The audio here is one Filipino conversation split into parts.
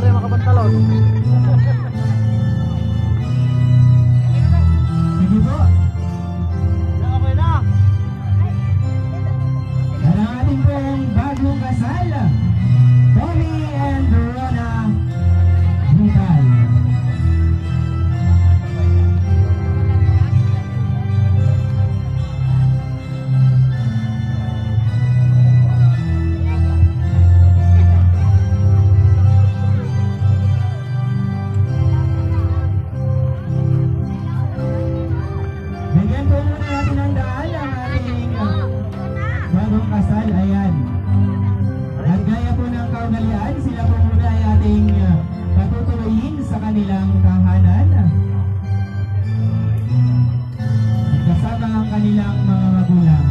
pare makapantalon. Sige po. Okay na. Yan ang ating pong bagong kasal, Bobby and Rona Vital. Bigyan po muna natin ng daan ang ating bagong kasal. Ayan. At gaya po ng kaugalian, sila po muna ay ating patutuloyin sa kanilang tahanan. Kasama ang kanilang mga magulang.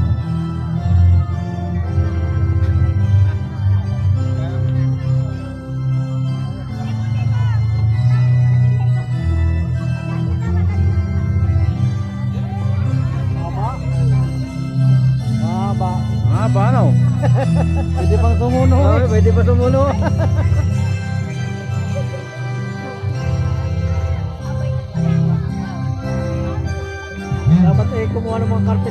Mahaba. Mahaba no? Pwede pang sumuno. Oo, pwede pa sumuno. Dapat kumuha ng mga karpet.